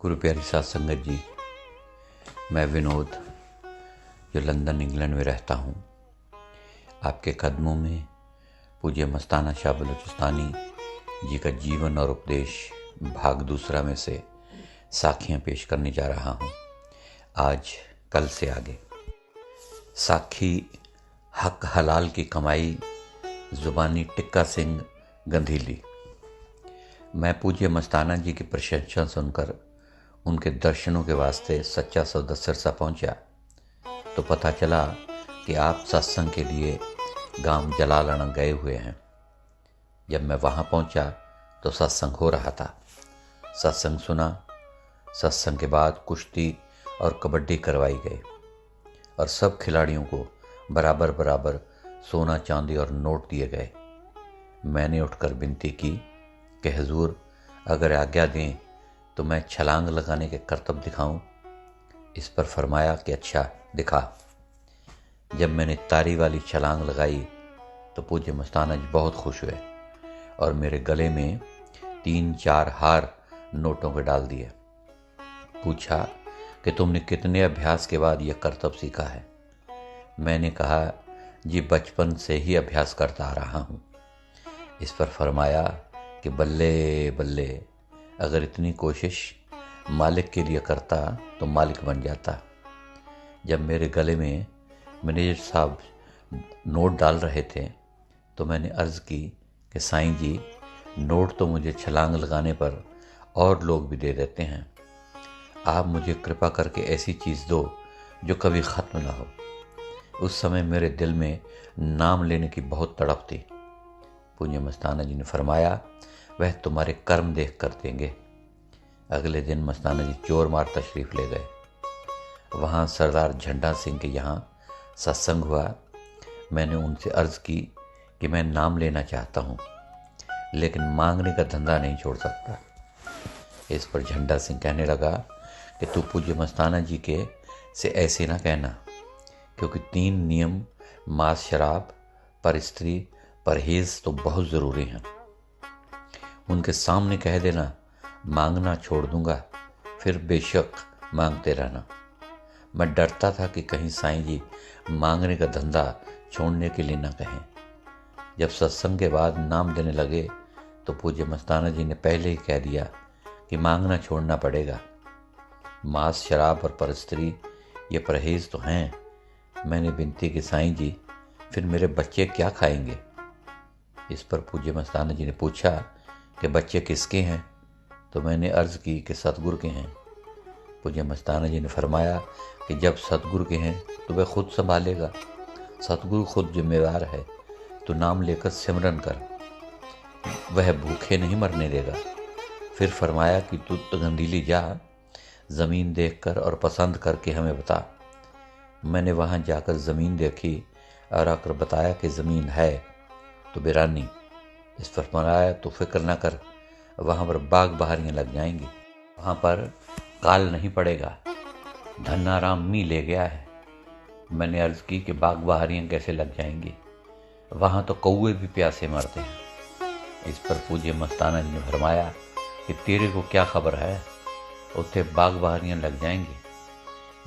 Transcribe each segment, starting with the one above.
गुरु प्यारी साध संगत जी, मैं विनोद जो लंदन इंग्लैंड में रहता हूँ, आपके कदमों में पूज्य मस्ताना शाह बलूचिस्तानी जी का जीवन और उपदेश भाग दूसरा में से साखियाँ पेश करने जा रहा हूँ। आज कल से आगे साखी हक हलाल की कमाई ज़ुबानी टिक्का सिंह गंधीली। मैं पूज्य मस्ताना जी की प्रशंसा सुनकर उनके दर्शनों के वास्ते सच्चा सौदा सिरसा पहुंचा तो पता चला कि आप सत्संग के लिए गांव जलालना गए हुए हैं। जब मैं वहां पहुंचा तो सत्संग हो रहा था। सत्संग सुना। सत्संग के बाद कुश्ती और कबड्डी करवाई गई और सब खिलाड़ियों को बराबर बराबर सोना चांदी और नोट दिए गए। मैंने उठकर विनती की कि हुजूर अगर आज्ञा दें तो मैं छलांग लगाने के करतब दिखाऊं। इस पर फरमाया कि अच्छा दिखा। जब मैंने तारी वाली छलांग लगाई तो पूज्य मस्ताना जी बहुत खुश हुए और मेरे गले में 3-4 हार नोटों के डाल दिए। पूछा कि तुमने कितने अभ्यास के बाद यह करतब सीखा है। मैंने कहा जी बचपन से ही अभ्यास करता आ रहा हूँ। इस पर फरमाया कि बल्ले बल्ले, अगर इतनी कोशिश मालिक के लिए करता तो मालिक बन जाता। जब मेरे गले में मैनेजर साहब नोट डाल रहे थे तो मैंने अर्ज़ की कि साईं जी, नोट तो मुझे छलांग लगाने पर और लोग भी दे देते हैं। आप मुझे कृपा करके ऐसी चीज़ दो जो कभी ख़त्म ना हो। उस समय मेरे दिल में नाम लेने की बहुत तड़प थी। पूज्य मस्ताना जी ने फरमाया वह तुम्हारे कर्म देख कर देंगे। अगले दिन मस्ताना जी चोर मार तशरीफ़ ले गए। वहाँ सरदार झंडा सिंह के यहाँ सत्संग हुआ। मैंने उनसे अर्ज़ की कि मैं नाम लेना चाहता हूँ लेकिन मांगने का धंधा नहीं छोड़ सकता। इस पर झंडा सिंह कहने लगा कि तू पूज्य मस्ताना जी के से ऐसे ना कहना, क्योंकि 3 नियम मांस शराब पर स्त्री परहेज़ तो बहुत ज़रूरी हैं। उनके सामने कह देना मांगना छोड़ दूंगा, फिर बेशक मांगते रहना। मैं डरता था कि कहीं साईं जी मांगने का धंधा छोड़ने के लिए ना कहें। जब सत्संग के बाद नाम देने लगे तो पूज्य मस्ताना जी ने पहले ही कह दिया कि मांगना छोड़ना पड़ेगा। मांस शराब और परस्त्री ये परहेज़ तो हैं। मैंने विनती की साईं जी फिर मेरे बच्चे क्या खाएंगे। इस पर पूज्य मस्ताना जी ने पूछा कि बच्चे किसके हैं। तो मैंने अर्ज़ की कि सतगुरु के हैं। पूज्य मस्ताना जी ने फरमाया कि जब सतगुरु के हैं तो वह खुद संभालेगा। सतगुरु खुद जिम्मेदार है, तो नाम लेकर सिमरन कर, वह भूखे नहीं मरने देगा। फिर फरमाया कि तू तो गंधीली जा, ज़मीन देखकर और पसंद करके हमें बता। मैंने वहाँ जाकर ज़मीन देखी और आकर बताया कि ज़मीन है तो बिरानी। इस पर फरमाया तो फिक्र न कर, वहाँ पर बाग बहारियाँ लग जाएंगी, वहाँ पर काल नहीं पड़ेगा। धन्नाराम मी ले गया है। मैंने अर्ज़ की कि बाग बहारियाँ कैसे लग जाएंगी, वहाँ तो कौवे भी प्यासे मरते हैं। इस पर पूज्य मस्ताना जी ने फरमाया कि तेरे को क्या खबर है, उत्थे बाग बहारियाँ लग जाएंगी।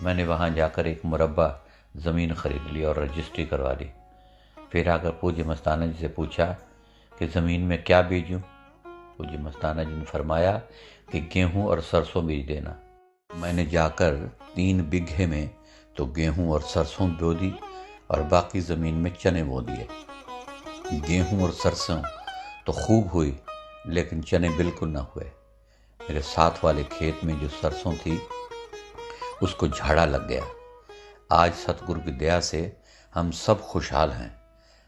मैंने वहाँ जाकर एक मुरब्बा ज़मीन ख़रीद ली और रजिस्ट्री करवा ली। फिर आकर पूज्य मस्ताना जी से पूछा कि ज़मीन में क्या बीजूं। पूज्य मस्ताना जी ने फरमाया कि गेहूं और सरसों बीज देना। मैंने जाकर 3 बिघे में तो गेहूं और सरसों बो दी और बाकी ज़मीन में चने बो दिए। गेहूं और सरसों तो खूब हुई लेकिन चने बिल्कुल ना हुए। मेरे साथ वाले खेत में जो सरसों थी उसको झाड़ा लग गया। आज सतगुरु की दया से हम सब खुशहाल हैं।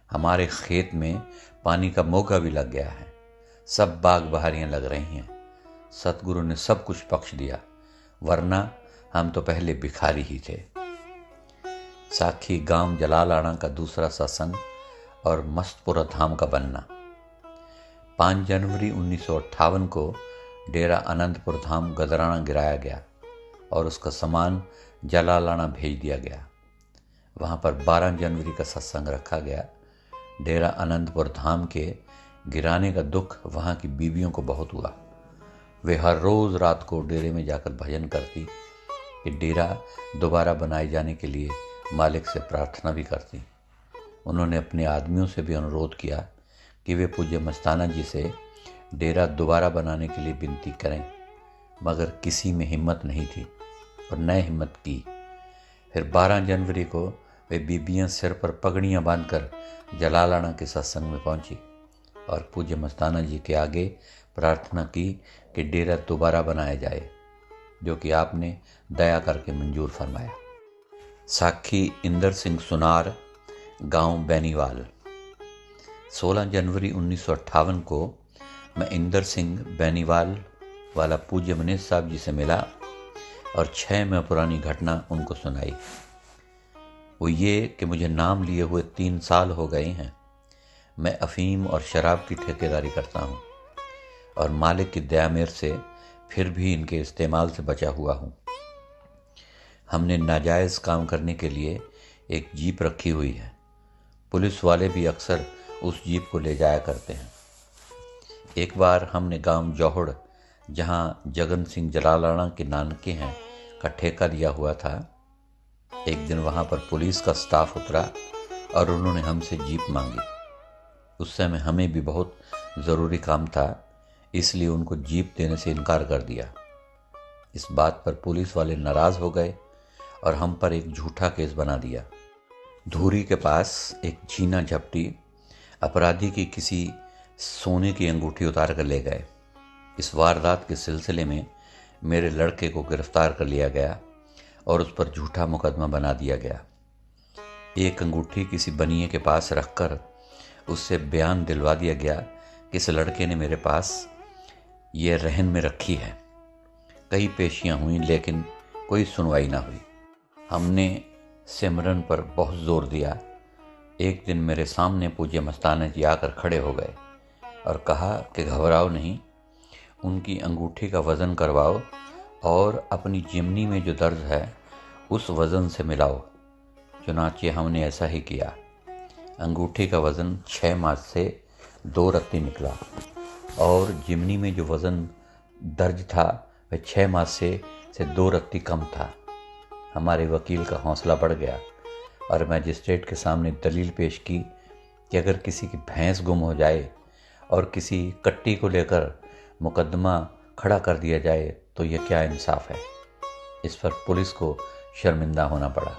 हमारे खेत में पानी का मौका भी लग गया है। सब बाग बहारियाँ लग रही हैं। सतगुरु ने सब कुछ बख्श दिया, वरना हम तो पहले भिखारी ही थे। साखी गांव जलालाना का दूसरा सत्संग और मस्तपुरा धाम का बनना। 5 जनवरी 1958 को डेरा अनंतपुर धाम गदराना गिराया गया और उसका सामान जलालाना भेज दिया गया। वहाँ पर 12 जनवरी का सत्संग रखा गया। डेरा अनंतपुर धाम के गिराने का दुख वहाँ की बीवियों को बहुत हुआ। वे हर रोज़ रात को डेरे में जाकर भजन करती कि डेरा दोबारा बनाए जाने के लिए मालिक से प्रार्थना भी करती। उन्होंने अपने आदमियों से भी अनुरोध किया कि वे पूज्य मस्ताना जी से डेरा दोबारा बनाने के लिए विनती करें, मगर किसी में हिम्मत नहीं थी और न हिम्मत की। फिर 12 जनवरी को वे बीबियाँ सिर पर पगड़ियाँ बांधकर जलालाना के सत्संग में पहुंची और पूज्य मस्ताना जी के आगे प्रार्थना की कि डेरा दोबारा बनाया जाए, जो कि आपने दया करके मंजूर फरमाया। साखी इंदर सिंह सुनार, गांव बेनीवाल। 16 जनवरी 1958 को मैं इंदर सिंह बेनीवाल वाला पूज्य मनीष साहब जी से मिला और 6 माह पुरानी घटना उनको सुनाई। वो ये कि मुझे नाम लिए हुए 3 साल हो गए हैं। मैं अफीम और शराब की ठेकेदारी करता हूँ और मालिक की दया मेर से फिर भी इनके इस्तेमाल से बचा हुआ हूँ। हमने नाजायज़ काम करने के लिए एक जीप रखी हुई है। पुलिस वाले भी अक्सर उस जीप को ले जाया करते हैं। एक बार हमने गांव जौहड़, जहाँ जगन सिंह जलालाना के नानके हैं, का ठेका लिया हुआ था। एक दिन वहाँ पर पुलिस का स्टाफ उतरा और उन्होंने हमसे जीप मांगी। उस समय हमें भी बहुत ज़रूरी काम था, इसलिए उनको जीप देने से इनकार कर दिया। इस बात पर पुलिस वाले नाराज़ हो गए और हम पर एक झूठा केस बना दिया। धूरी के पास एक चीना झपटी अपराधी की किसी सोने की अंगूठी उतार कर ले गए। इस वारदात के सिलसिले में मेरे लड़के को गिरफ्तार कर लिया गया और उस पर झूठा मुकदमा बना दिया गया। एक अंगूठी किसी बनिए के पास रखकर उससे बयान दिलवा दिया गया कि इस लड़के ने मेरे पास ये रहन में रखी है। कई पेशियां हुई लेकिन कोई सुनवाई ना हुई। हमने सिमरन पर बहुत जोर दिया। एक दिन मेरे सामने पूज्य मस्ताना जी आकर खड़े हो गए और कहा कि घबराओ नहीं, उनकी अंगूठी का वज़न करवाओ और अपनी जिमनी में जो दर्ज है उस वज़न से मिलाओ। चुनांचे हमने ऐसा ही किया। अंगूठी का वज़न 6 मास से 2 रत्ती निकला और जिमनी में जो वज़न दर्ज था वह 6 मास से 2 रत्ती कम था। हमारे वकील का हौसला बढ़ गया और मैजिस्ट्रेट के सामने दलील पेश की कि अगर किसी की भैंस गुम हो जाए और किसी कट्टी को लेकर मुकदमा खड़ा कर दिया जाए तो यह क्या इंसाफ है। इस पर पुलिस को शर्मिंदा होना पड़ा।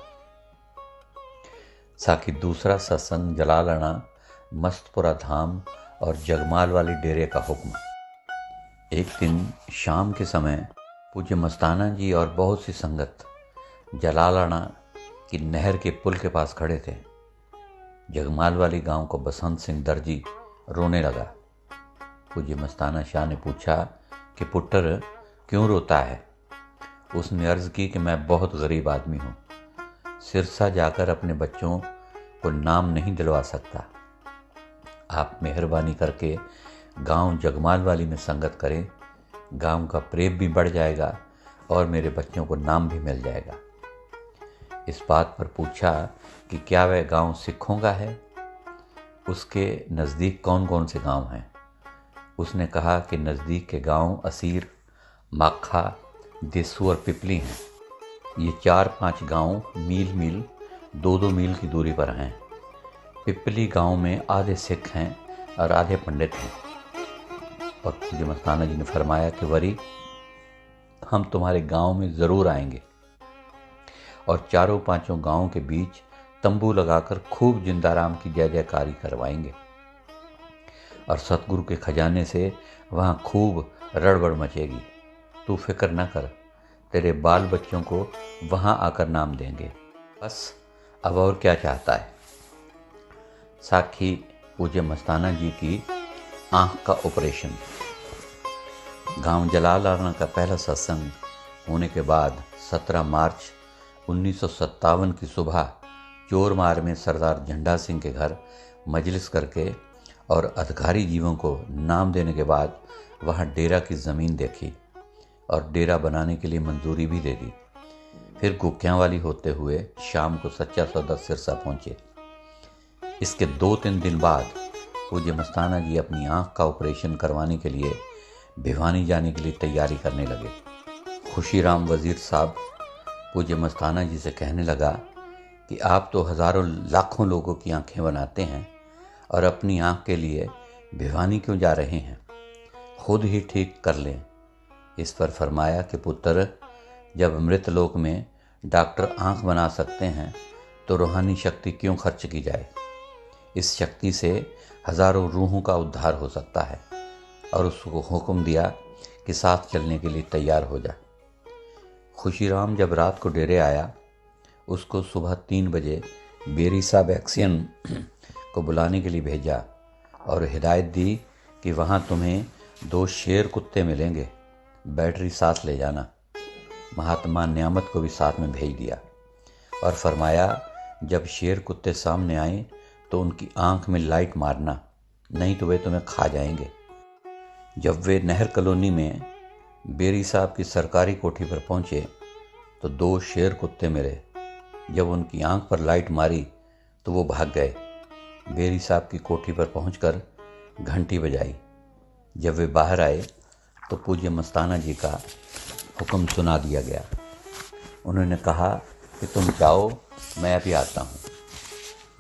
साकी दूसरा सत्संग जलालाना, मस्तपुरा धाम और जगमाल वाली डेरे का हुक्म। एक दिन शाम के समय पूज्य मस्ताना जी और बहुत सी संगत जलालाना की नहर के पुल के पास खड़े थे। जगमाल वाली गांव को बसंत सिंह दर्जी रोने लगा। पूज्य मस्ताना शाह ने पूछा कि पुत्र क्यों रोता है। उसने अर्ज़ की कि मैं बहुत गरीब आदमी हूँ, सिरसा जाकर अपने बच्चों को नाम नहीं दिलवा सकता। आप मेहरबानी करके गांव जगमाल वाली में संगत करें, गांव का प्रेम भी बढ़ जाएगा और मेरे बच्चों को नाम भी मिल जाएगा। इस बात पर पूछा कि क्या वह गांव सिखों का है, उसके नज़दीक कौन कौन से गांव हैं। उसने कहा कि नज़दीक के गांव असीर, माखा, देसू और पिपली हैं। ये 4-5 गांव मील 2-2 मील की दूरी पर हैं। पिपली गांव में आधे सिख हैं और आधे पंडित हैं। और पूज्य मस्ताना जी ने फरमाया कि वरी, हम तुम्हारे गांव में ज़रूर आएंगे और 4-5 गांवों के बीच तंबू लगाकर खूब जिंदाराम की जय जयकारी करवाएंगे और सतगुरु के खजाने से वहाँ खूब रड़बड़ मचेगी। तू फिक्र न कर, तेरे बाल बच्चों को वहाँ आकर नाम देंगे। बस अब और क्या चाहता है। साखी पूज्य मस्ताना जी की आँख का ऑपरेशन। गांव जलालाना का पहला सत्संग होने के बाद 17 मार्च 1957 की सुबह चोरमार में सरदार झंडा सिंह के घर मजलिस करके और अधिकारी जीवों को नाम देने के बाद वहाँ डेरा की ज़मीन देखी और डेरा बनाने के लिए मंजूरी भी दे दी। फिर गुक्याँ वाली होते हुए शाम को सच्चा सौदा सिरसा पहुँचे। इसके 2-3 दिन बाद पूज्य मस्ताना जी अपनी आँख का ऑपरेशन करवाने के लिए भिवानी जाने के लिए तैयारी करने लगे। खुशीराम वजीर साहब पूज्य मस्ताना जी से कहने लगा कि आप तो हज़ारों लाखों लोगों की आंखें बनाते हैं और अपनी आंख के लिए भिवानी क्यों जा रहे हैं, खुद ही ठीक कर लें। इस पर फरमाया कि पुत्र, जब मृत लोक में डॉक्टर आंख बना सकते हैं तो रूहानी शक्ति क्यों खर्च की जाए। इस शक्ति से हज़ारों रूहों का उद्धार हो सकता है। और उसको हुक्म दिया कि साथ चलने के लिए तैयार हो जा। खुशीराम जब रात को डेरे आया, उसको सुबह 3 बजे बेरी साहब एक्सियन को बुलाने के लिए भेजा और हिदायत दी कि वहाँ तुम्हें 2 शेर कुत्ते मिलेंगे, बैटरी साथ ले जाना। महात्मा न्यामत को भी साथ में भेज दिया और फरमाया, जब शेर कुत्ते सामने आए तो उनकी आंख में लाइट मारना, नहीं तो वे तुम्हें खा जाएंगे। जब वे नहर कॉलोनी में बेरी साहब की सरकारी कोठी पर पहुंचे तो 2 शेर कुत्ते मिले। जब उनकी आंख पर लाइट मारी तो वो भाग गए। बेरी साहब की कोठी पर पहुंचकर घंटी बजाई। जब वे बाहर आए तो पूज्य मस्ताना जी का हुक्म सुना दिया गया। उन्होंने कहा कि तुम जाओ, मैं अभी आता हूँ।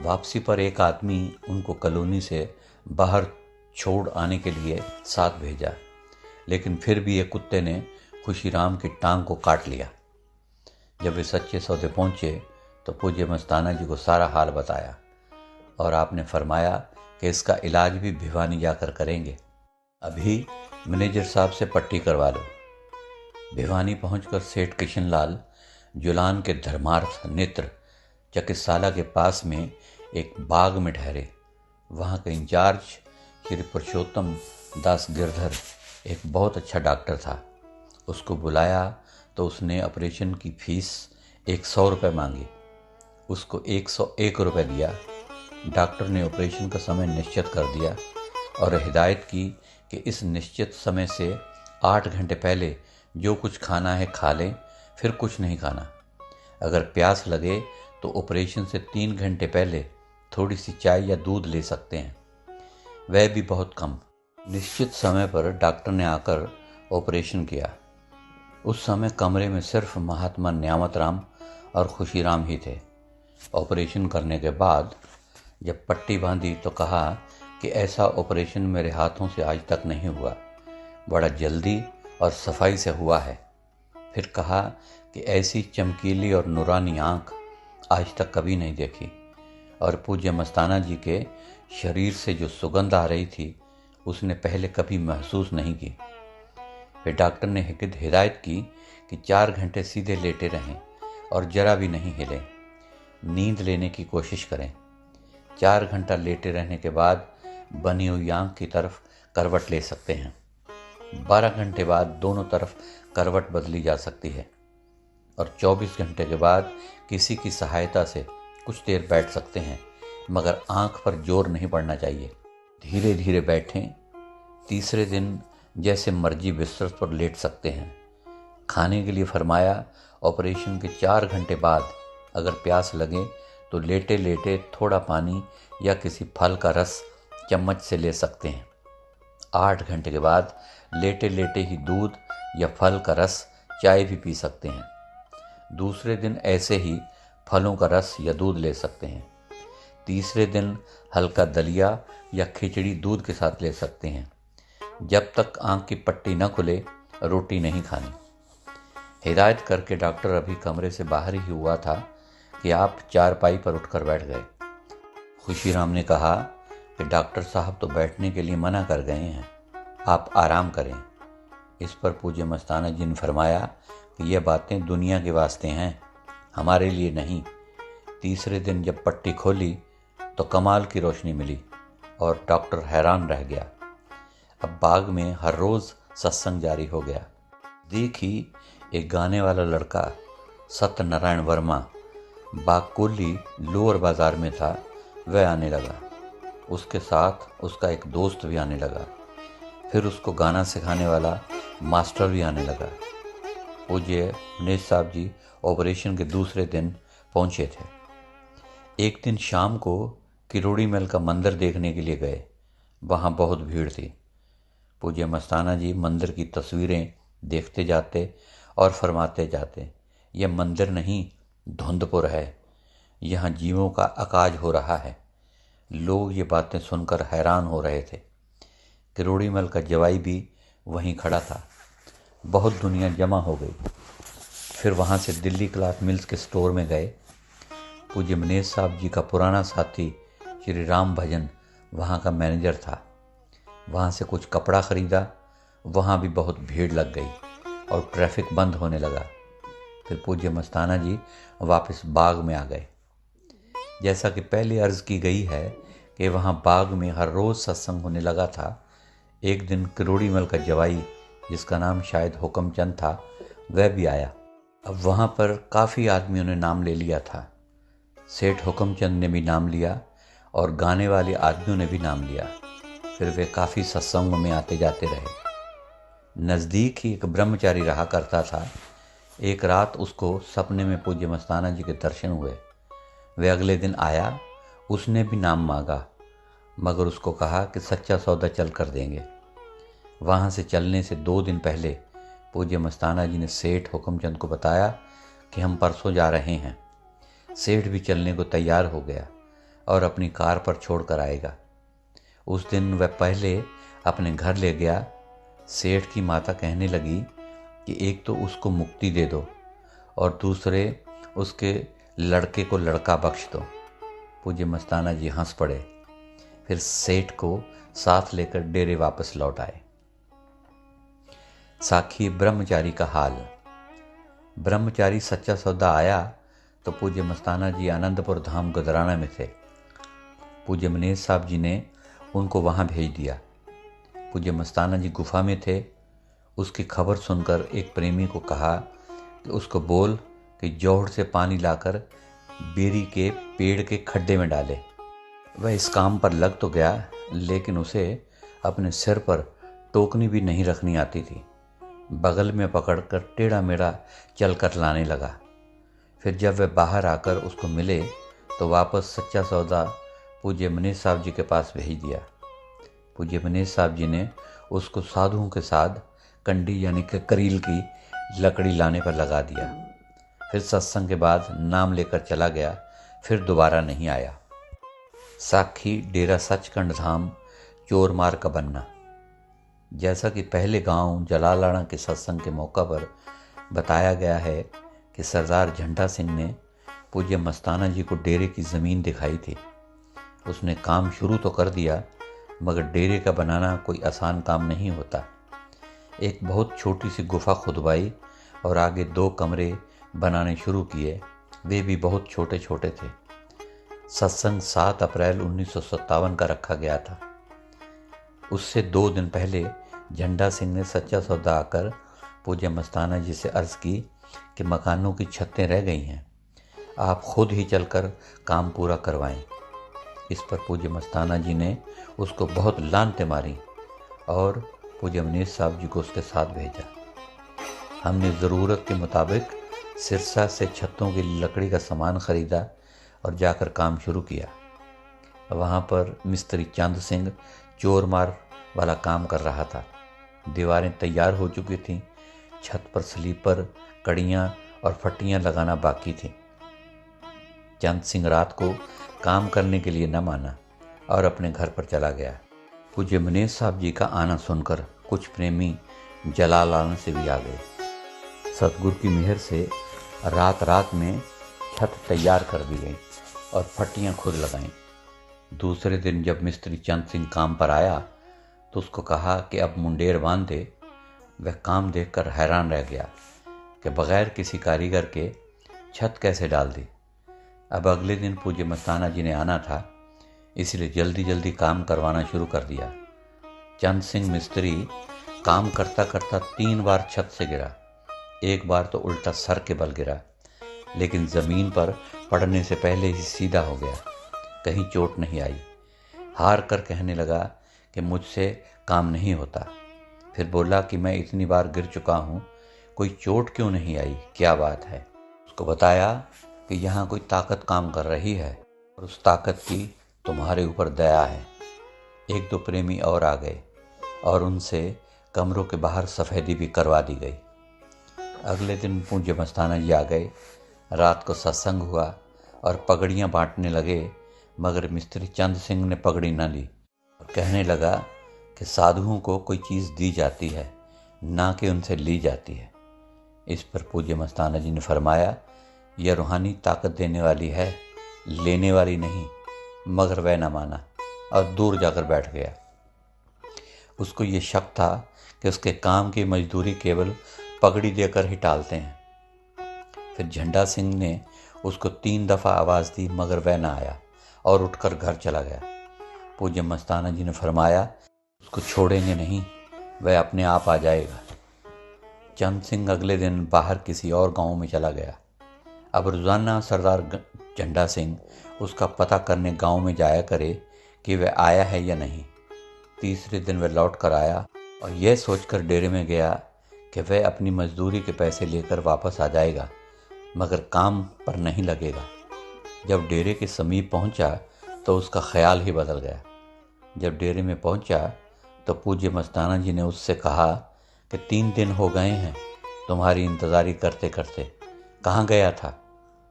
वापसी पर एक आदमी उनको कॉलोनी से बाहर छोड़ आने के लिए साथ भेजा, लेकिन फिर भी एक कुत्ते ने खुशीराम की टांग को काट लिया। जब वे सच्चे सौदे पहुँचे तो पूज्य मस्ताना जी को सारा हाल बताया और आपने फरमाया कि इसका इलाज भी भिवानी जाकर करेंगे। अभी मैनेजर साहब से पट्टी करवा लो। भिवानी पहुंचकर सेठ किशनलाल जुलान के धर्मार्थ नेत्र चिकित्सालय के पास में एक बाग में ठहरे। वहाँ का इंचार्ज श्री पुरुषोत्तम दास गिरधर एक बहुत अच्छा डॉक्टर था। उसको बुलाया तो उसने ऑपरेशन की फीस 100 रुपये मांगी। उसको 101 रुपये दिया। डॉक्टर ने ऑपरेशन का समय निश्चित कर दिया और हिदायत की कि इस निश्चित समय से 8 घंटे पहले जो कुछ खाना है खा लें, फिर कुछ नहीं खाना। अगर प्यास लगे तो ऑपरेशन से 3 घंटे पहले थोड़ी सी चाय या दूध ले सकते हैं, वह भी बहुत कम। निश्चित समय पर डॉक्टर ने आकर ऑपरेशन किया। उस समय कमरे में सिर्फ महात्मा न्यामत राम और खुशीराम ही थे। ऑपरेशन करने के बाद जब पट्टी बांधी तो कहा कि ऐसा ऑपरेशन मेरे हाथों से आज तक नहीं हुआ, बड़ा जल्दी और सफाई से हुआ है। फिर कहा कि ऐसी चमकीली और नूरानी आँख आज तक कभी नहीं देखी और पूज्य मस्ताना जी के शरीर से जो सुगंध आ रही थी उसने पहले कभी महसूस नहीं की। फिर डॉक्टर ने हिदायत की कि 4 घंटे सीधे लेटे रहें और जरा भी नहीं हिलें, नींद लेने की कोशिश करें। 4 घंटा लेटे रहने के बाद बनी हुई आँख की तरफ करवट ले सकते हैं। 12 घंटे बाद दोनों तरफ करवट बदली जा सकती है और 24 घंटे के बाद किसी की सहायता से कुछ देर बैठ सकते हैं, मगर आँख पर जोर नहीं पड़ना चाहिए। धीरे धीरे बैठें। तीसरे दिन जैसे मर्जी बिस्तर पर लेट सकते हैं। खाने के लिए फरमाया, ऑपरेशन के 4 घंटे बाद अगर प्यास लगे तो लेटे लेटे थोड़ा पानी या किसी फल का रस चम्मच से ले सकते हैं। 8 घंटे के बाद लेटे लेटे ही दूध या फल का रस, चाय भी पी सकते हैं। दूसरे दिन ऐसे ही फलों का रस या दूध ले सकते हैं। तीसरे दिन हल्का दलिया या खिचड़ी दूध के साथ ले सकते हैं। जब तक आँख की पट्टी न खुले रोटी नहीं खानी। हिदायत करके डॉक्टर अभी कमरे से बाहर ही हुआ था कि आप चारपाई पर उठकर बैठ गए। खुशीराम ने कहा कि डॉक्टर साहब तो बैठने के लिए मना कर गए हैं, आप आराम करें। इस पर पूज्य मस्ताना जी ने फरमाया कि ये बातें दुनिया के वास्ते हैं, हमारे लिए नहीं। तीसरे दिन जब पट्टी खोली तो कमाल की रोशनी मिली और डॉक्टर हैरान रह गया। अब बाग में हर रोज़ सत्संग जारी हो गया। देखी एक गाने वाला लड़का सत्यनारायण वर्मा बागकोली लोअर बाज़ार में था, वह आने लगा। उसके साथ उसका एक दोस्त भी आने लगा। फिर उसको गाना सिखाने वाला मास्टर भी आने लगा। पूज्य मनीष साहब जी ऑपरेशन के दूसरे दिन पहुंचे थे। एक दिन शाम को किरोड़ी महल का मंदिर देखने के लिए गए। वहाँ बहुत भीड़ थी। पूज्य मस्ताना जी मंदिर की तस्वीरें देखते जाते और फरमाते जाते, यह मंदिर नहीं धुंधपुर है, यहाँ जीवों का अकाज हो रहा है। लोग ये बातें सुनकर हैरान हो रहे थे। किरोड़ीमल का जवाई भी वहीं खड़ा था। बहुत दुनिया जमा हो गई। फिर वहाँ से दिल्ली क्लॉथ मिल्स के स्टोर में गए। पूज्य मनेश साहब जी का पुराना साथी श्री राम भजन वहाँ का मैनेजर था। वहाँ से कुछ कपड़ा खरीदा। वहाँ भी बहुत भीड़ लग गई और ट्रैफिक बंद होने लगा। फिर पूज्य मस्ताना जी वापस बाग में आ गए। जैसा कि पहले अर्ज़ की गई है कि वहाँ बाग में हर रोज़ सत्संग होने लगा था। एक दिन किरोड़ीमल का जवाई, जिसका नाम शायद हुक्मचंद था, वह भी आया। अब वहाँ पर काफ़ी आदमियों ने नाम ले लिया था। सेठ हुक्मचंद ने भी नाम लिया और गाने वाले आदमियों ने भी नाम लिया। फिर वे काफ़ी सत्संगों में आते जाते रहे। नज़दीक ही एक ब्रह्मचारी रहा करता था। एक रात उसको सपने में पूज्य मस्ताना जी के दर्शन हुए। वे अगले दिन आया। उसने भी नाम मांगा, मगर उसको कहा कि सच्चा सौदा चल कर देंगे। वहाँ से चलने से 2 दिन पहले पूज्य मस्ताना जी ने सेठ हुक्मचंद को बताया कि हम परसों जा रहे हैं। सेठ भी चलने को तैयार हो गया और अपनी कार पर छोड़ कर आएगा। उस दिन वह पहले अपने घर ले गया। सेठ की माता कहने लगी कि एक तो उसको मुक्ति दे दो और दूसरे उसके लड़के को लड़का बख्श दो। पूज्य मस्ताना जी हंस पड़े। फिर सेठ को साथ लेकर डेरे वापस लौट आए। साखी ब्रह्मचारी का हाल। ब्रह्मचारी सच्चा सौदा आया तो पूज्य मस्ताना जी आनंदपुर धाम गुदराना में थे। पूज्य मनेश साहब जी ने उनको वहाँ भेज दिया। पूज्य मस्ताना जी गुफा में थे। उसकी खबर सुनकर एक प्रेमी को कहा कि उसको बोल कि जोहड़ से पानी लाकर बेरी के पेड़ के खड्डे में डाले। वह इस काम पर लग तो गया, लेकिन उसे अपने सिर पर टोकनी भी नहीं रखनी आती थी। बगल में पकड़कर टेढ़ा मेढ़ा चलकर लाने लगा। फिर जब वह बाहर आकर उसको मिले तो वापस सच्चा सौदा पूज्य मनेश साहब जी के पास भेज दिया। पूज्य मनेश साहब जी ने उसको साधुओं के साथ कंडी यानी कि करील की लकड़ी लाने पर लगा दिया। फिर सत्संग के बाद नाम लेकर चला गया। फिर दोबारा नहीं आया। साखी डेरा सचखंड धाम चोरमार का बनना। जैसा कि पहले गांव जलालाना के सत्संग के मौका पर बताया गया है कि सरदार झंडा सिंह ने पूज्य मस्ताना जी को डेरे की ज़मीन दिखाई थी। उसने काम शुरू तो कर दिया, मगर डेरे का बनाना कोई आसान काम नहीं होता। एक बहुत छोटी सी गुफा खुदवाई और आगे 2 कमरे बनाने शुरू किए। वे भी बहुत छोटे छोटे थे। सत्संग 7 अप्रैल 1957 का रखा गया था। उससे 2 दिन पहले झंडा सिंह ने सच्चा सौदा आकर पूज्य मस्ताना जी से अर्ज़ की कि मकानों की छतें रह गई हैं, आप खुद ही चलकर काम पूरा करवाएं। इस पर पूज्य मस्ताना जी ने उसको बहुत लानते मारी और पूज्य मनीष साहब जी को उसके साथ भेजा। हमने ज़रूरत के मुताबिक सिरसा से छतों की लकड़ी का सामान ख़रीदा और जाकर काम शुरू किया। वहाँ पर मिस्त्री चंद सिंह चोरमार वाला काम कर रहा था। दीवारें तैयार हो चुकी थीं। छत पर स्लीपर, कड़ियाँ और फट्टियाँ लगाना बाकी थी। चंद सिंह रात को काम करने के लिए न माना और अपने घर पर चला गया। पूज्य मनेश साहब जी का आना सुनकर कुछ प्रेमी जलालाना से भी आ गए। सतगुरु की मेहर से रात रात में छत तैयार कर दी गई और फट्टियाँ खुद लगाईं। दूसरे दिन जब मिस्त्री चंद सिंह काम पर आया तो उसको कहा कि अब मुंडेर बांध दे। वह काम देखकर हैरान रह गया कि बग़ैर किसी कारीगर के छत कैसे डाल दी। अब अगले दिन पूज्य मस्ताना जी ने आना था, इसलिए जल्दी जल्दी काम करवाना शुरू कर दिया। चंद सिंह मिस्त्री काम करता करता 3 बार छत से गिरा। एक बार तो उल्टा सर के बल गिरा, लेकिन ज़मीन पर पड़ने से पहले ही सीधा हो गया। कहीं चोट नहीं आई। हार कर कहने लगा कि मुझसे काम नहीं होता। फिर बोला कि मैं इतनी बार गिर चुका हूँ, कोई चोट क्यों नहीं आई, क्या बात है। उसको बताया कि यहाँ कोई ताकत काम कर रही है और उस ताकत की तुम्हारे ऊपर दया है। 1-2 प्रेमी और आ गए। और उनसे कमरों के बाहर सफ़ेदी भी करवा दी गई। अगले दिन पूज्य मस्ताना जी आ गए। रात को सत्संग हुआ और पगड़ियाँ बांटने लगे, मगर मिस्त्री चंद सिंह ने पगड़ी न ली और कहने लगा कि साधुओं को कोई चीज़ दी जाती है, ना कि उनसे ली जाती है। इस पर पूज्य मस्ताना जी ने फरमाया, यह रूहानी ताकत देने वाली है, लेने वाली नहीं। मगर वह न माना और दूर जाकर बैठ गया। उसको ये शक था कि उसके काम की मजदूरी केवल पगड़ी देकर ही टालते हैं। फिर झंडा सिंह ने उसको 3 दफ़ा आवाज़ दी, मगर वह न आया और उठकर घर चला गया। पूज्य मस्ताना जी ने फरमाया, उसको छोड़ेंगे नहीं, वह अपने आप आ जाएगा। चंद सिंह अगले दिन बाहर किसी और गांव में चला गया। अब रोज़ाना सरदार झंडा सिंह उसका पता करने गांव में जाया करे कि वह आया है या नहीं। तीसरे दिन वह लौट कर आया और यह सोचकर डेरे में गया कि वह अपनी मजदूरी के पैसे लेकर वापस आ जाएगा, मगर काम पर नहीं लगेगा। जब डेरे के समीप पहुंचा तो उसका ख्याल ही बदल गया। जब डेरे में पहुंचा तो पूज्य मस्ताना जी ने उससे कहा कि 3 दिन हो गए हैं तुम्हारी इंतज़ारी करते करते, कहाँ गया था?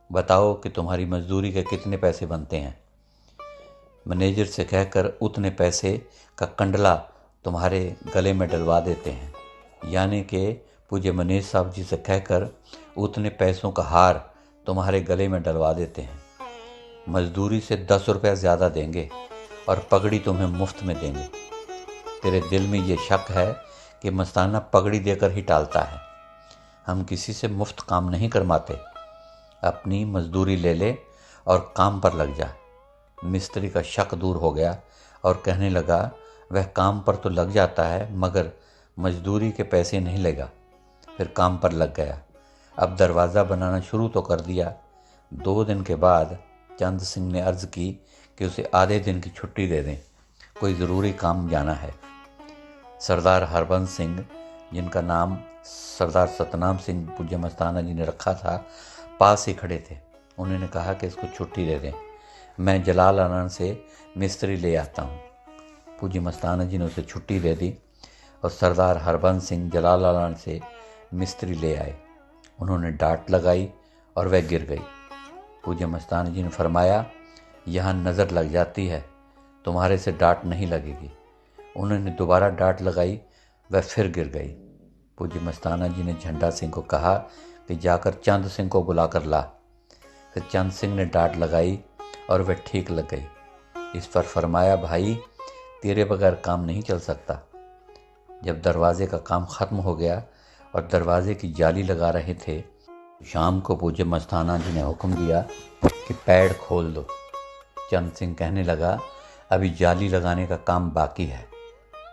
बताओ कि तुम्हारी मजदूरी के कितने पैसे बनते हैं। मैनेजर से कहकर उतने पैसे का कंडला तुम्हारे गले में डलवा देते हैं, यानी कि पूज्य मैनेजर साहब जी से कहकर उतने पैसों का हार तुम्हारे गले में डलवा देते हैं। मजदूरी से 10 रुपये ज़्यादा देंगे और पगड़ी तुम्हें मुफ्त में देंगे। तेरे दिल में ये शक है कि मस्ताना पगड़ी देकर ही टालता है। हम किसी से मुफ्त काम नहीं करवाते। अपनी मजदूरी ले ले और काम पर लग जा। मिस्त्री का शक दूर हो गया और कहने लगा, वह काम पर तो लग जाता है, मगर मजदूरी के पैसे नहीं लेगा। फिर काम पर लग गया। अब दरवाज़ा बनाना शुरू तो कर दिया। 2 दिन के बाद चंद सिंह ने अर्ज़ की कि उसे आधे दिन की छुट्टी दे दें, कोई ज़रूरी काम जाना है। सरदार हरबंस सिंह, जिनका नाम सरदार सतनाम सिंह पूज्य मस्ताना जी ने रखा था, पास ही खड़े थे। उन्होंने कहा कि इसको छुट्टी दे दें, मैं जलाल आनंद से मिस्त्री ले आता हूँ। पूज्य मस्ताना जी ने उसे छुट्टी दे दी और सरदार हरबंस सिंह जलाल आनंद से मिस्त्री ले आए। उन्होंने डांट लगाई और वह गिर गई। पूज्य मस्ताना जी ने फरमाया, यहाँ नज़र लग जाती है, तुम्हारे से डांट नहीं लगेगी। उन्होंने दोबारा डांट लगाई, वह फिर गिर गई। पूज्य मस्ताना जी ने झंडा सिंह को कहा कि जाकर चंद सिंह को बुला कर ला। फिर चंद सिंह ने डांट लगाई और वह ठीक लग गई। इस पर फरमाया, भाई तेरे बगैर काम नहीं चल सकता। जब दरवाजे का काम ख़त्म हो गया और दरवाजे की जाली लगा रहे थे, शाम को पूज्य मस्ताना जी ने हुक्म दिया कि पैड खोल दो। चंद सिंह कहने लगा, अभी जाली लगाने का काम बाकी है।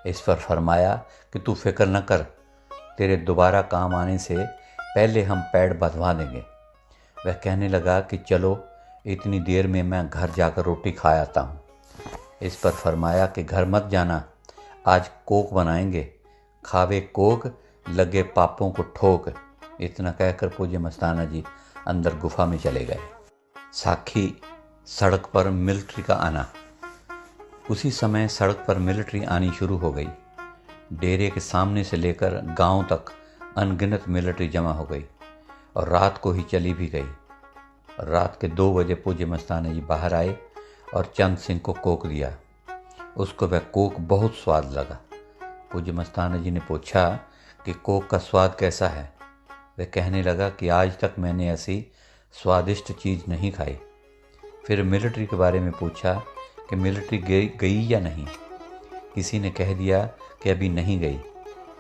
इस पर फरमाया कि तू फिक्र न कर, तेरे दोबारा काम आने से पहले हम पैड बंधवा देंगे। वह कहने लगा कि चलो, इतनी देर में मैं घर जाकर रोटी खा आता हूँ। इस पर फरमाया कि घर मत जाना, आज कोक बनाएंगे, खावे कोक लगे पापों को ठोक। इतना कहकर पूज्य मस्ताना जी अंदर गुफा में चले गए। साखी, सड़क पर मिलिट्री का आना। उसी समय सड़क पर मिलिट्री आनी शुरू हो गई। डेरे के सामने से लेकर गांव तक अनगिनत मिलिट्री जमा हो गई और रात को ही चली भी गई। रात के 2 बजे पूज्य मस्ताना जी बाहर आए और चंद सिंह को कोक दिया। उसको वह कोक बहुत स्वाद लगा। पूज्य मस्ताना जी ने पूछा कि कोक का स्वाद कैसा है। वह कहने लगा कि आज तक मैंने ऐसी स्वादिष्ट चीज़ नहीं खाई। फिर मिलिट्री के बारे में पूछा कि मिलिट्री गई या नहीं। किसी ने कह दिया कि अभी नहीं गई।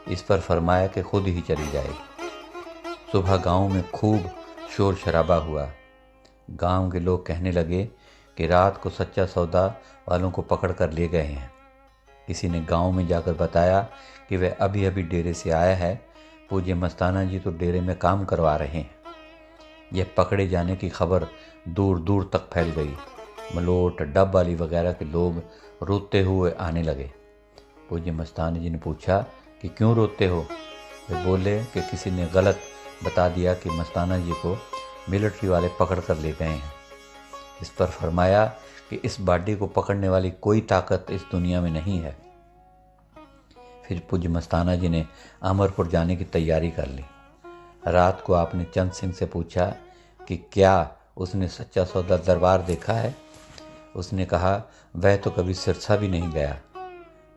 इस पर फरमाया कि खुद ही चली जाएगी। सुबह गांव में खूब शोर शराबा हुआ। गांव के लोग कहने लगे कि रात को सच्चा सौदा वालों को पकड़ कर ले गए हैं। किसी ने गांव में जाकर बताया कि वह अभी अभी डेरे से आया है, पूज्य मस्ताना जी तो डेरे में काम करवा रहे हैं। यह पकड़े जाने की खबर दूर दूर तक फैल गई। मलोट, डब वाली वगैरह के लोग रोते हुए आने लगे। पूज्य मस्ताना जी ने पूछा कि क्यों रोते हो। वे बोले कि किसी ने गलत बता दिया कि मस्ताना जी को मिलिट्री वाले पकड़ कर ले गए हैं। इस पर फरमाया कि इस बाडी को पकड़ने वाली कोई ताकत इस दुनिया में नहीं है। फिर पूज्य मस्ताना जी ने अमरपुर जाने की तैयारी कर ली। रात को आपने चंद सिंह से पूछा कि क्या उसने सच्चा सौदा दरबार देखा है। उसने कहा वह तो कभी सिरसा भी नहीं गया।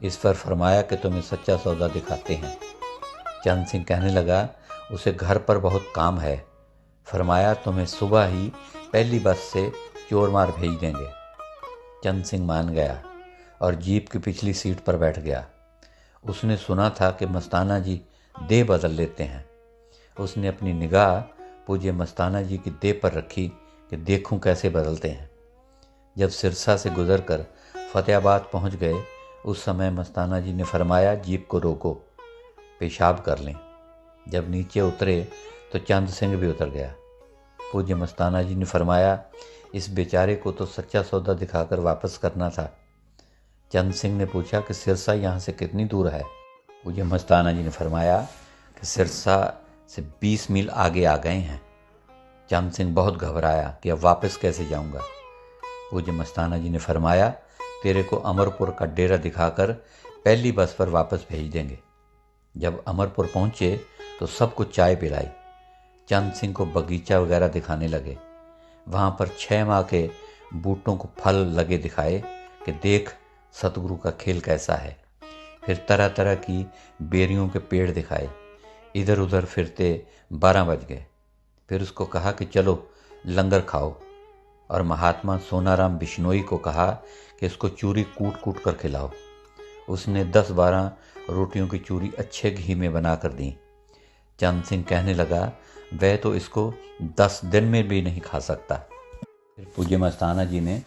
इस पर फरमाया कि तुम्हें सच्चा सौदा दिखाते हैं। चंद सिंह कहने लगा उसे घर पर बहुत काम है। फरमाया तुम्हें सुबह ही पहली बस से चोरमार भेज देंगे। चंद सिंह मान गया और जीप की पिछली सीट पर बैठ गया। उसने सुना था कि मस्ताना जी देह बदल लेते हैं। उसने अपनी निगाह पूज्य मस्ताना जी की देह पर रखी कि देखूं कैसे बदलते हैं। जब सिरसा से गुजरकर फतेहाबाद पहुंच गए, उस समय मस्ताना जी ने फरमाया जीप को रोको, पेशाब कर लें। जब नीचे उतरे तो चंद सिंह भी उतर गया। पूज्य मस्ताना जी ने फरमाया इस बेचारे को तो सच्चा सौदा दिखाकर वापस करना था। चंद सिंह ने पूछा कि सिरसा यहाँ से कितनी दूर है। पूज्य मस्ताना जी ने फरमाया कि सिरसा से 20 मील आगे आ गए हैं। चंद सिंह बहुत घबराया कि अब वापस कैसे जाऊंगा। पूज्य मस्ताना जी ने फरमाया तेरे को अमरपुर का डेरा दिखाकर पहली बस पर वापस भेज देंगे। जब अमरपुर पहुंचे तो सबको चाय पिलाई। चंद सिंह को बगीचा वगैरह दिखाने लगे। वहाँ पर 6 माह के बूटों को फल लगे दिखाए कि देख सतगुरु का खेल कैसा है। फिर तरह तरह की बेरियों के पेड़ दिखाए। इधर उधर फिरते 12 बज गए। फिर उसको कहा कि चलो लंगर खाओ, और महात्मा सोनाराम बिश्नोई को कहा कि इसको चूरी कूट कूट कर खिलाओ। उसने 10-12 रोटियों की चूरी अच्छे घी में बनाकर दी। चंद सिंह कहने लगा वह तो इसको 10 दिन में भी नहीं खा सकता। फिर पूज्य मस्ताना जी ने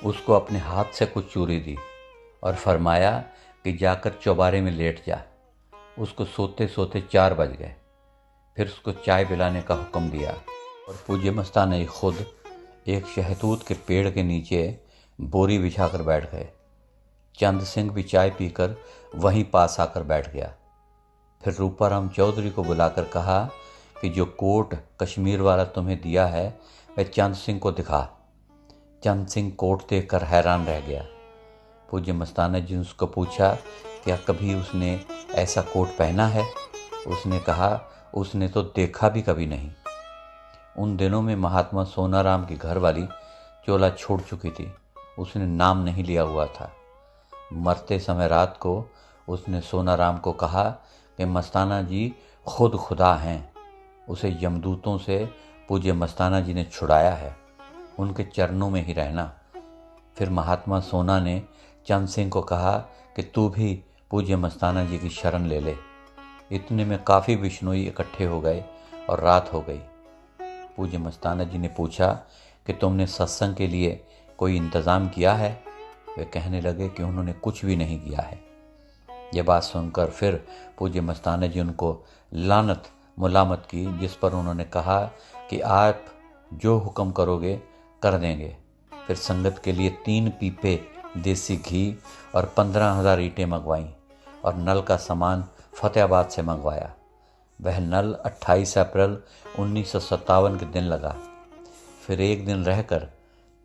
उसको अपने हाथ से कुछ चूरी दी और फरमाया कि जाकर चौबारे में लेट जा। उसको सोते सोते 4 बज गए। फिर उसको चाय पिलाने का हुक्म दिया और पूज्य मस्ताना जी खुद एक शहतूत के पेड़ के नीचे बोरी बिछाकर बैठ गए। चंद सिंह भी चाय पीकर वहीं पास आकर बैठ गया। फिर रूपाराम चौधरी को बुलाकर कहा कि जो कोट कश्मीर वाला तुम्हें दिया है वह चंद सिंह को दिखा। चंद सिंह कोट देखकर हैरान रह गया। पूज्य मस्ताना जी ने उसको पूछा क्या कभी उसने ऐसा कोट पहना है। उसने कहा उसने तो देखा भी कभी नहीं। उन दिनों में महात्मा सोनाराम की घरवाली चोला छोड़ चुकी थी। उसने नाम नहीं लिया हुआ था। मरते समय रात को उसने सोनाराम को कहा कि मस्ताना जी खुद खुदा हैं। उसे यमदूतों से पूज्य मस्ताना जी ने छुड़ाया है, उनके चरणों में ही रहना। फिर महात्मा सोना ने चंद सिंह को कहा कि तू भी पूज्य मस्ताना जी की शरण ले ले। इतने में काफ़ी बिश्नोई इकट्ठे हो गए और रात हो गई। पूज्य मस्ताना जी ने पूछा कि तुमने सत्संग के लिए कोई इंतज़ाम किया है। वे कहने लगे कि उन्होंने कुछ भी नहीं किया है। ये बात सुनकर फिर पूज्य मस्ताना जी उनको लानत मुलामत की, जिस पर उन्होंने कहा कि आप जो हुक्म करोगे कर देंगे। फिर संगत के लिए 3 पीपे देसी घी और 15,000 ईंटें मंगवाईं और नल का सामान फतेहाबाद से मंगवाया। वह नल 28 अप्रैल 1957 के दिन लगा। फिर एक दिन रहकर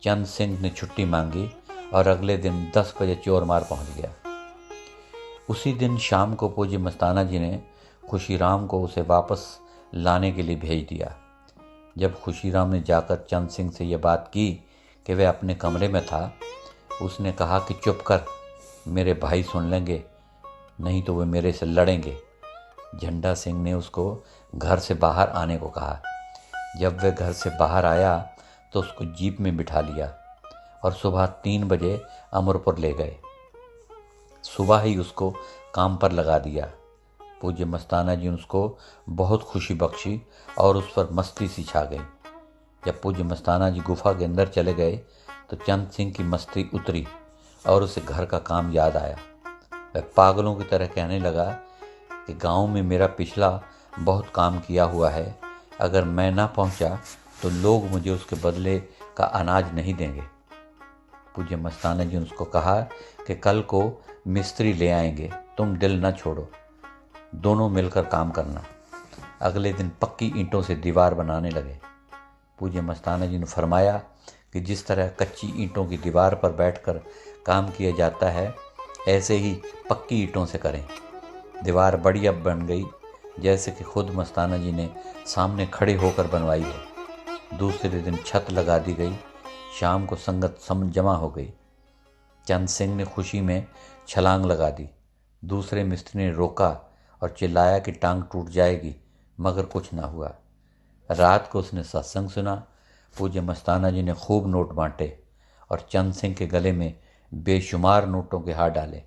चंद सिंह ने छुट्टी मांगी और अगले दिन 10 बजे चोरमार पहुंच गया। उसी दिन शाम को पूज्य मस्ताना जी ने खुशीराम को उसे वापस लाने के लिए भेज दिया। जब खुशीराम ने जाकर चंद सिंह से यह बात की कि वह अपने कमरे में था, उसने कहा कि चुप कर, मेरे भाई सुन लेंगे, नहीं तो वे मेरे से लड़ेंगे। झंडा सिंह ने उसको घर से बाहर आने को कहा। जब वह घर से बाहर आया तो उसको जीप में बिठा लिया और सुबह 3 बजे अमरपुर ले गए। सुबह ही उसको काम पर लगा दिया। पूज्य मस्ताना जी ने उसको बहुत खुशी बख्शी और उस पर मस्ती सी छा गई। जब पूज्य मस्ताना जी गुफा के अंदर चले गए तो चंद सिंह की मस्ती उतरी और उसे घर का काम याद आया। वह पागलों की तरह कहने लगा कि गांव में मेरा पिछला बहुत काम किया हुआ है, अगर मैं ना पहुंचा तो लोग मुझे उसके बदले का अनाज नहीं देंगे। पूज्य मस्ताना जी ने उसको कहा कि कल को मिस्त्री ले आएंगे, तुम दिल न छोड़ो, दोनों मिलकर काम करना। अगले दिन पक्की ईंटों से दीवार बनाने लगे। पूज्य मस्ताना जी ने फरमाया कि जिस तरह कच्ची ईंटों की दीवार पर बैठकर काम किया जाता है, ऐसे ही पक्की ईंटों से करें। दीवार बड़ी अब बन गई, जैसे कि खुद मस्ताना जी ने सामने खड़े होकर बनवाई है। दूसरे दिन छत लगा दी गई। शाम को संगत जमा हो गई। चंद सिंह ने खुशी में छलांग लगा दी। दूसरे मिस्त्री ने रोका और चिल्लाया कि टांग टूट जाएगी, मगर कुछ ना हुआ। रात को उसने सत्संग सुना। पूज्य मस्ताना जी ने खूब नोट बांटे और चंद सिंह के गले में बेशुमार नोटों के हार डाले।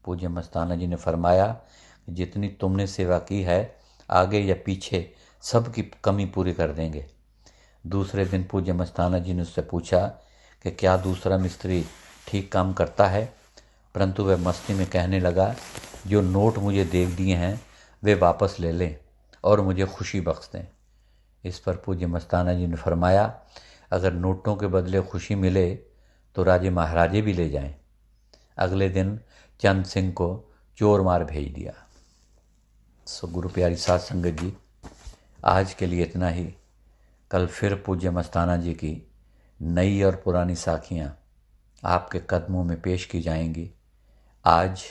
पूज्य मस्ताना जी ने फरमाया कि जितनी तुमने सेवा की है, आगे या पीछे सबकी कमी पूरी कर देंगे। दूसरे दिन पूज्य मस्ताना जी ने उससे पूछा कि क्या दूसरा मिस्त्री ठीक काम करता है, परंतु वह मस्ती में कहने लगा, जो नोट मुझे दे दिए हैं वे वापस ले लें और मुझे खुशी बख्श दें। इस पर पूज्य मस्ताना जी ने फरमाया, अगर नोटों के बदले खुशी मिले तो राजे महाराजे भी ले जाएं। अगले दिन चंद सिंह को चोर मार भेज दिया। सो गुरु प्यारी साध संगत जी, आज के लिए इतना ही। कल फिर पूज्य मस्ताना जी की नई और पुरानी साखियाँ आपके कदमों में पेश की जाएंगी। आज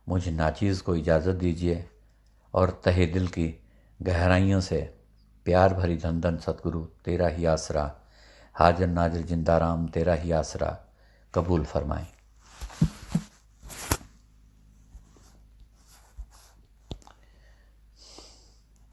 मुझे नाचीज़ को इजाज़त दीजिए और तहे दिल की गहराइयों से प्यार भरी धन धन सतगुरु तेरा ही आसरा, हाजिर नाजिर जिंदा राम तेरा ही आसरा कबूल फरमाएं।